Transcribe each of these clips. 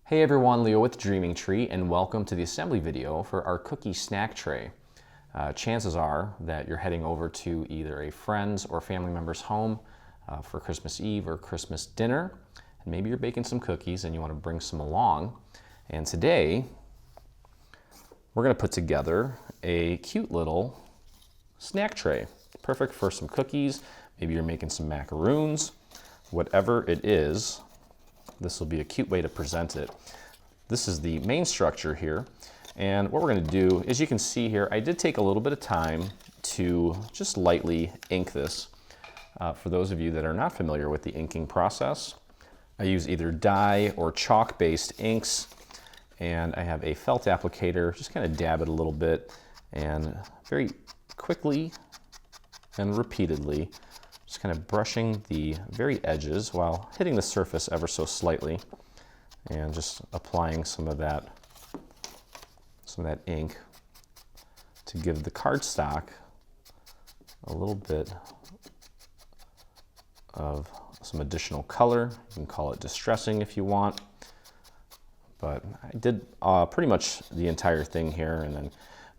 Hey everyone, Leo with Dreaming Tree, and welcome to the assembly video for our cookie snack tray. Chances are that you're heading over to either a friend's or family member's home for Christmas Eve or Christmas dinner, and maybe you're baking some cookies and you want to bring some along. And today, we're going to put together a cute little snack tray. Perfect for some cookies, maybe you're making some macaroons, whatever it is. This will be a cute way to present it. This is the main structure here. And what we're going to do, as you can see here, I did take a little bit of time to just lightly ink this. For those of you that are not familiar with the inking process, I use either dye or chalk-based inks. And I have a felt applicator, just kind of dab it a little bit and very quickly and repeatedly just kind of brushing the very edges while hitting the surface ever so slightly and just applying some of that ink to give the cardstock a little bit of some additional color. You can call it distressing if you want, but I did pretty much the entire thing here. And then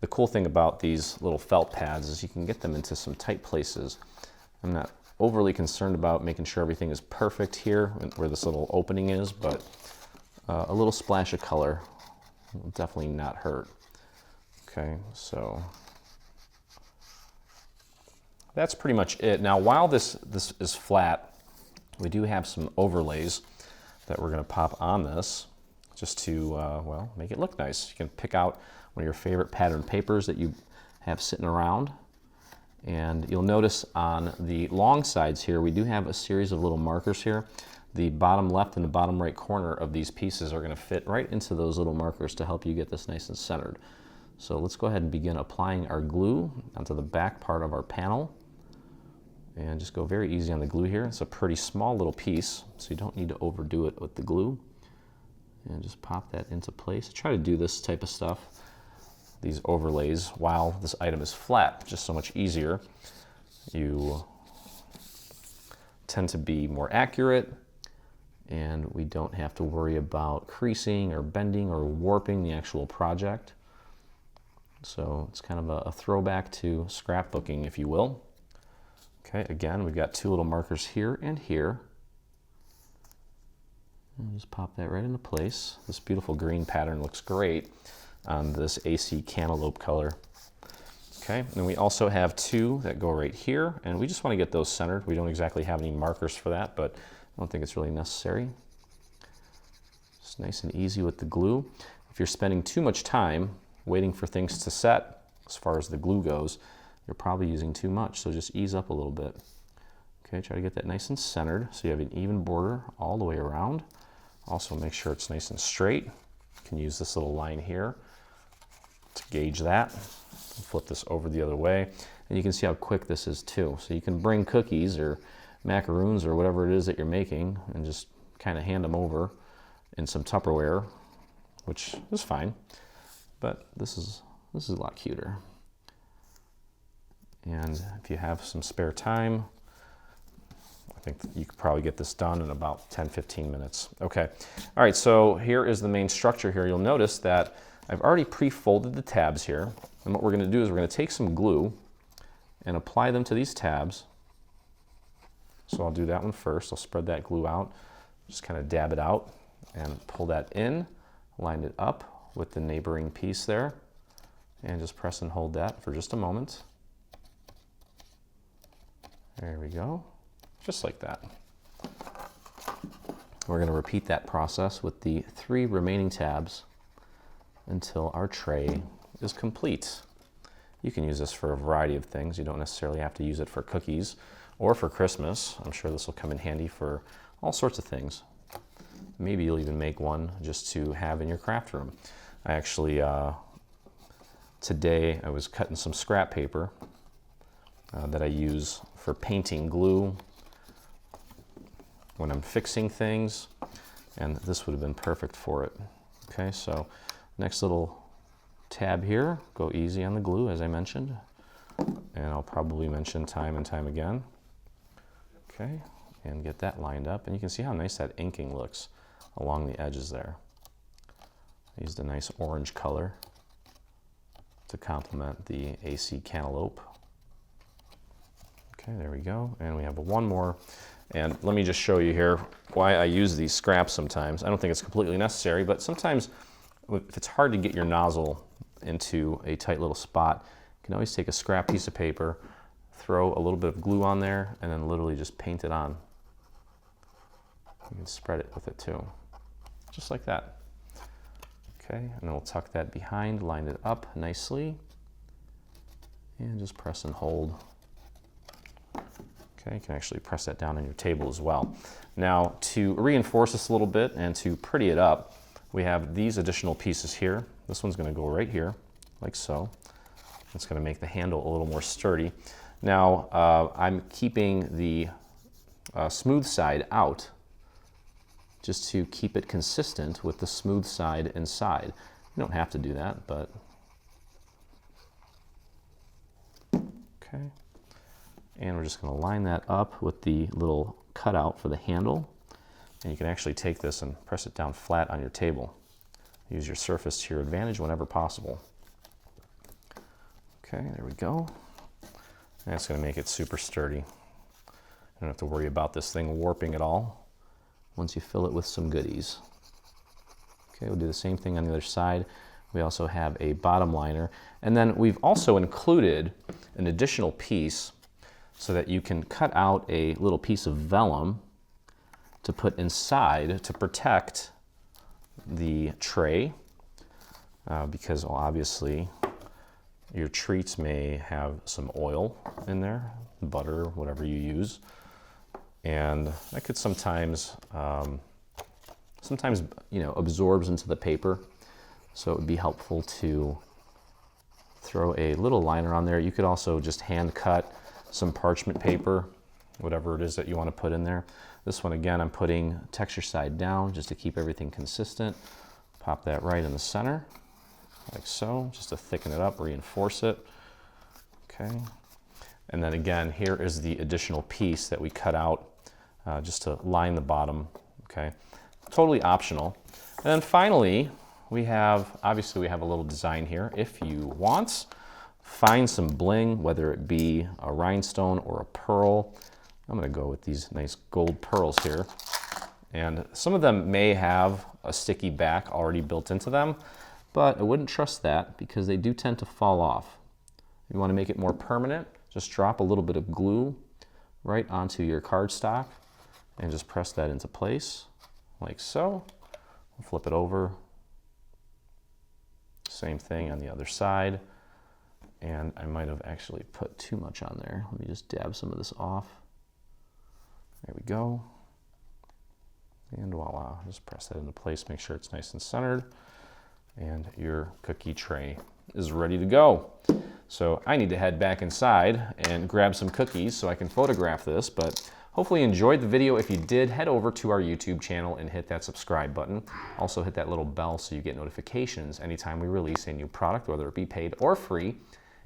the cool thing about these little felt pads is you can get them into some tight places. I'm not overly concerned about making sure everything is perfect here where this little opening is, but a little splash of color will definitely not hurt. Okay, so that's pretty much it. Now, while this is flat, we do have some overlays that we're going to pop on this just to, well, make it look nice. You can pick out one of your favorite pattern papers that you have sitting around. And you'll notice on the long sides here, we do have a series of little markers here. The bottom left and the bottom right corner of these pieces are going to fit right into those little markers to help you get this nice and centered. So let's go ahead and begin applying our glue onto the back part of our panel. And just go very easy on the glue here. It's a pretty small little piece, so you don't need to overdo it with the glue. And just pop that into place. Try to do this type of stuff, these overlays, while this item is flat, just so much easier. You tend to be more accurate, and we don't have to worry about creasing or bending or warping the actual project. So it's kind of a throwback to scrapbooking, if you will. Okay, again, we've got two little markers here and here. And just pop that right into place. This beautiful green pattern looks great on this AC cantaloupe color. Okay, and we also have two that go right here, and we just want to get those centered. We don't exactly have any markers for that, but I don't think it's really necessary. It's nice and easy with the glue. If you're spending too much time waiting for things to set, as far as the glue goes, you're probably using too much, so just ease up a little bit. Okay, try to get that nice and centered so you have an even border all the way around. Also make sure it's nice and straight. You can use this little line here to gauge that. Flip this over the other way, and you can see how quick this is too. So you can bring cookies or macaroons or whatever it is that you're making and just kind of hand them over in some Tupperware, which is fine, but this is a lot cuter. And if you have some spare time, I think you could probably get this done in about 10-15 minutes. Okay, all right, so here is the main structure here. You'll notice that I've already pre-folded the tabs here, and what we're going to do is we're going to take some glue and apply them to these tabs. So I'll do that one first. I'll spread that glue out, just kind of dab it out and pull that in, line it up with the neighboring piece there, and just press and hold that for just a moment. There we go, just like that. We're going to repeat that process with the 3 remaining tabs until our tray is complete. You can use this for a variety of things. You don't necessarily have to use it for cookies or for Christmas. I'm sure this will come in handy for all sorts of things. Maybe you'll even make one just to have in your craft room. I actually, today I was cutting some scrap paper that I use for painting glue when I'm fixing things, and this would have been perfect for it. Okay, so next little tab here, go easy on the glue as I mentioned, and I'll probably mention time and time again. Okay, and get that lined up, and you can see how nice that inking looks along the edges there. I used a nice orange color to complement the AC cantaloupe. Okay, there we go. And we have one more. And let me just show you here why I use these scraps sometimes. I don't think it's completely necessary, but sometimes if it's hard to get your nozzle into a tight little spot, you can always take a scrap piece of paper, throw a little bit of glue on there, and then literally just paint it on. You can spread it with it too, just like that. Okay, and then we'll tuck that behind, line it up nicely, and just press and hold. Okay, you can actually press that down on your table as well. Now, to reinforce this a little bit and to pretty it up, we have these additional pieces here. This one's going to go right here, like so. It's going to make the handle a little more sturdy. Now, I'm keeping the smooth side out just to keep it consistent with the smooth side inside. You don't have to do that, but okay. And we're just going to line that up with the little cutout for the handle. And you can actually take this and press it down flat on your table. Use your surface to your advantage whenever possible. Okay, there we go. And that's going to make it super sturdy. You don't have to worry about this thing warping at all once you fill it with some goodies. Okay, we'll do the same thing on the other side. We also have a bottom liner. And then we've also included an additional piece so that you can cut out a little piece of vellum to put inside to protect the tray because well, obviously your treats may have some oil in there, butter, whatever you use, and that could sometimes absorbs into the paper, so it would be helpful to throw a little liner on there. You could also just hand cut some parchment paper, whatever it is that you want to put in there. This one, again, I'm putting texture side down just to keep everything consistent. Pop that right in the center, like so, just to thicken it up, reinforce it. Okay. And then again, here is the additional piece that we cut out just to line the bottom. Okay. Totally optional. And then finally, obviously we have a little design here. If you want, find some bling, whether it be a rhinestone or a pearl. I'm going to go with these nice gold pearls here. And some of them may have a sticky back already built into them, but I wouldn't trust that because they do tend to fall off. If you want to make it more permanent, just drop a little bit of glue right onto your cardstock and just press that into place like so. We'll flip it over. Same thing on the other side. And I might have actually put too much on there. Let me just dab some of this off. There we go. And voila, just press that into place, make sure it's nice and centered. And your cookie tray is ready to go. So I need to head back inside and grab some cookies so I can photograph this, but hopefully you enjoyed the video. If you did, head over to our YouTube channel and hit that subscribe button. Also hit that little bell so you get notifications anytime we release a new product, whether it be paid or free.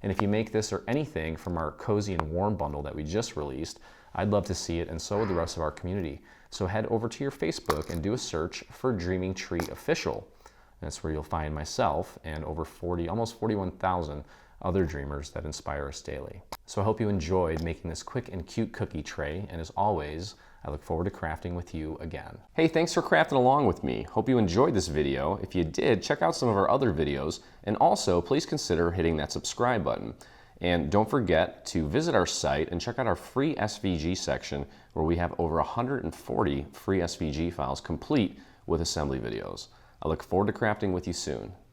And if you make this or anything from our Cozy and Warm bundle that we just released, I'd love to see it, and so would the rest of our community. So head over to your Facebook and do a search for Dreaming Tree Official. That's where you'll find myself and over almost 41,000 other dreamers that inspire us daily. So I hope you enjoyed making this quick and cute cookie tray, and as always, I look forward to crafting with you again. Hey, thanks for crafting along with me. Hope you enjoyed this video. If you did, check out some of our other videos, and also please consider hitting that subscribe button. And don't forget to visit our site and check out our free SVG section where we have over 140 free SVG files complete with assembly videos. I look forward to crafting with you soon.